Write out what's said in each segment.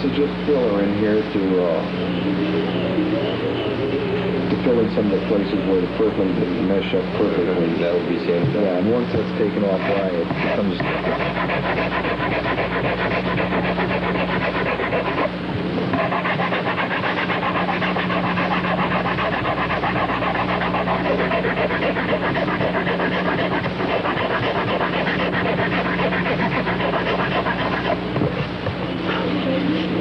is just filler in here to fill in some of the places where the purfling didn't mesh up perfectly. That would be sanded. Yeah, and once that's taken off right, it becomes...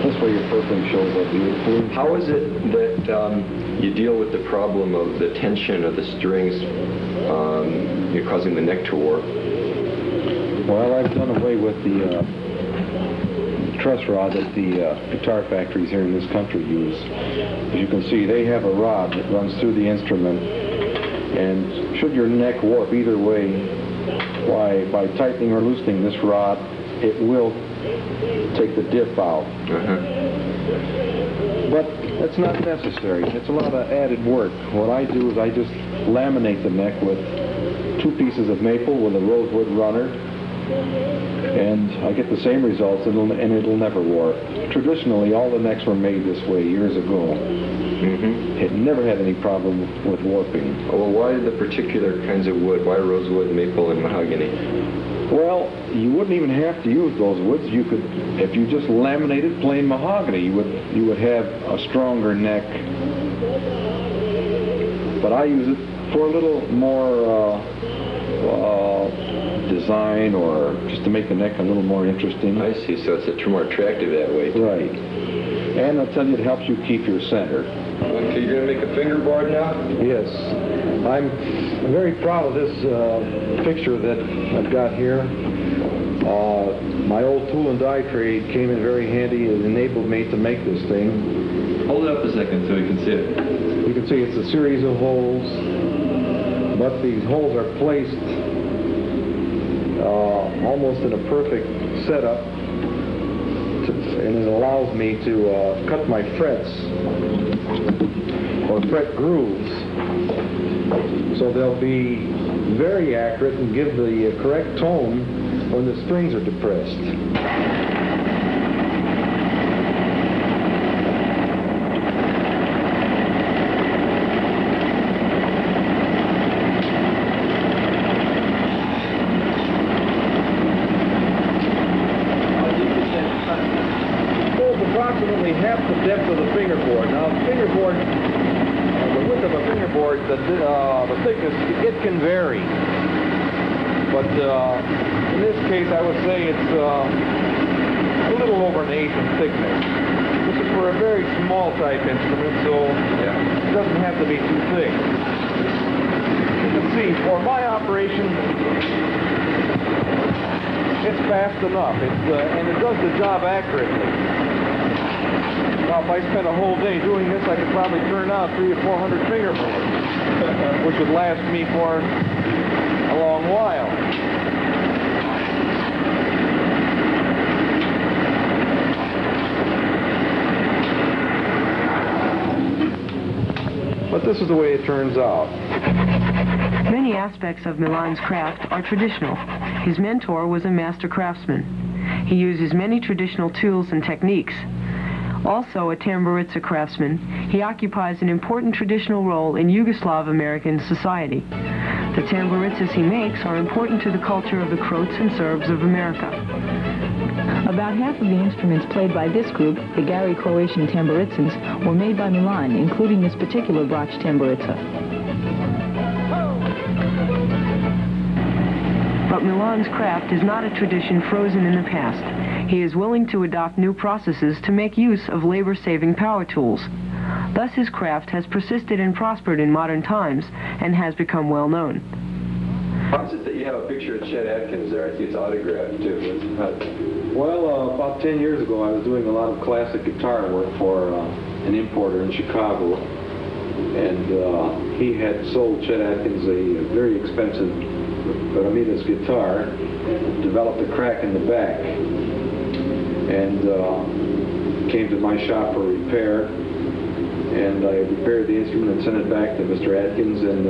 This way your purfling shows up beautifully. How is it that you deal with the problem of the tension of the strings you're causing the neck to warp? Well, I've done away with the truss rod that the guitar factories here in this country use. As you can see, they have a rod that runs through the instrument, and should your neck warp either way, why, by tightening or loosening this rod, it will take the dip out. But that's not necessary. It's a lot of added work. What I do is I just laminate the neck with 2 pieces of maple with a rosewood runner, and I get the same results, and it'll never warp. Traditionally, all the necks were made this way years ago. It never had any problem with warping. Well, why the particular kinds of wood? Why rosewood, maple, and mahogany? Well, you wouldn't even have to use those woods. You could, if you just laminated plain mahogany, you would have a stronger neck. But I use it for a little more design, or just to make the neck a little more interesting. I see. So it's more attractive that way. Right. And I'll tell you, it helps you keep your center. Okay, you're going to make a fingerboard now? Yes. I'm very proud of this picture that I've got here. My old tool and die trade came in very handy. It enabled me to make this thing. Hold it up a second so we can see it. You can see it's a series of holes, but these holes are placed almost in a perfect setup, and it allows me to cut my frets, or fret grooves, so they'll be very accurate and give the correct tone when the strings are depressed. Approximately half the depth of the fingerboard. Now, the fingerboard, the width of a fingerboard, the thickness, it can vary. But in this case, I would say it's a little over 1/8 in thickness. This is for a very small type instrument, so it doesn't have to be too thick. You can see, for my operation, it's fast enough, and it does the job accurately. Now, if I spent a whole day doing this, I could probably turn out 300 or 400 fingerboards, which would last me for a long while. But this is the way it turns out. Many aspects of Milan's craft are traditional. His mentor was a master craftsman. He uses many traditional tools and techniques. Also a Tamburitza craftsman, he occupies an important traditional role in Yugoslav American society. The Tamburitzas he makes are important to the culture of the Croats and Serbs of America. About half of the instruments played by this group, the Gary Croatian Tamburitzans, were made by Milan, including this particular Brach Tamburitza. But Milan's craft is not a tradition frozen in the past. He is willing to adopt new processes to make use of labor-saving power tools. Thus his craft has persisted and prospered in modern times and has become well known. How is it that you have a picture of Chet Atkins there? I see it's autographed too. Well, about 10 years ago, I was doing a lot of classic guitar work for an importer in Chicago, and he had sold Chet Atkins a very expensive Bermudas guitar, developed a crack in the back, and came to my shop for repair, and I repaired the instrument and sent it back to Mr. Atkins, and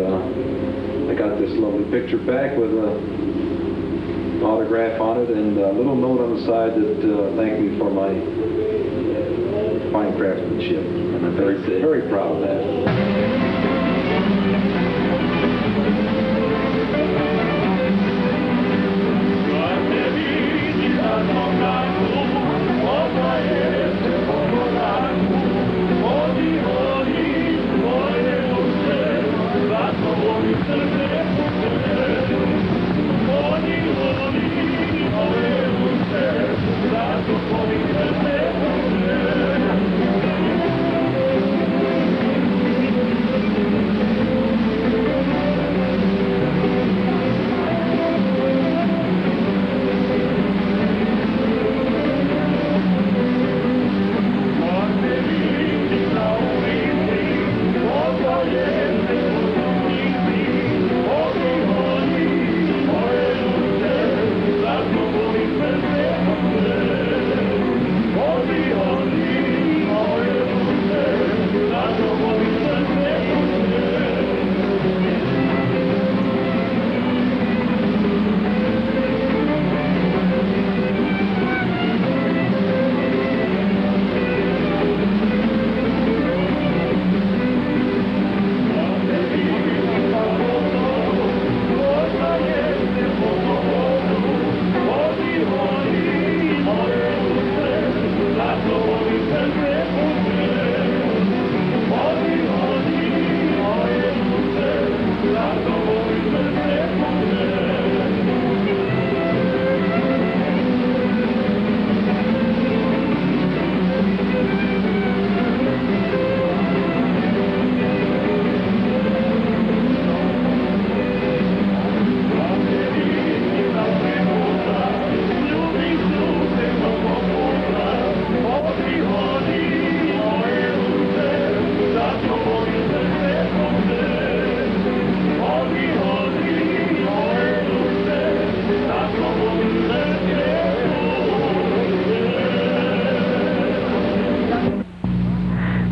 I got this lovely picture back with an autograph on it and a little note on the side that thanked me for my fine craftsmanship, and I'm very proud of that.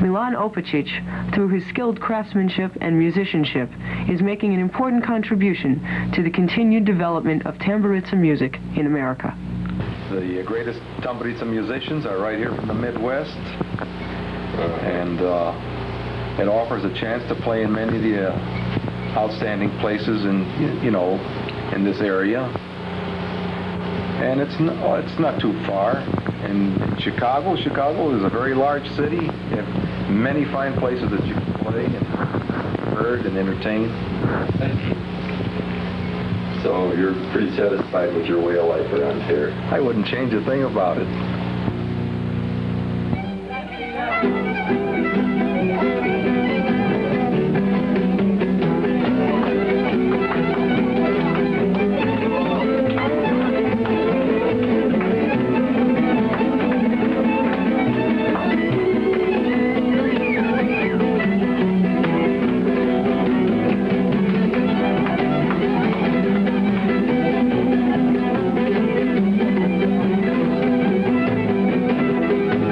Milan Opacich, through his skilled craftsmanship and musicianship, is making an important contribution to the continued development of Tamburitza music in America. The greatest Tamburitza musicians are right here from the Midwest, and it offers a chance to play in many of the outstanding places in, in this area. And it's not too far. And Chicago is a very large city. You have many fine places that you can play and heard and entertain. So you're pretty satisfied with your way of life around here? I wouldn't change a thing about it.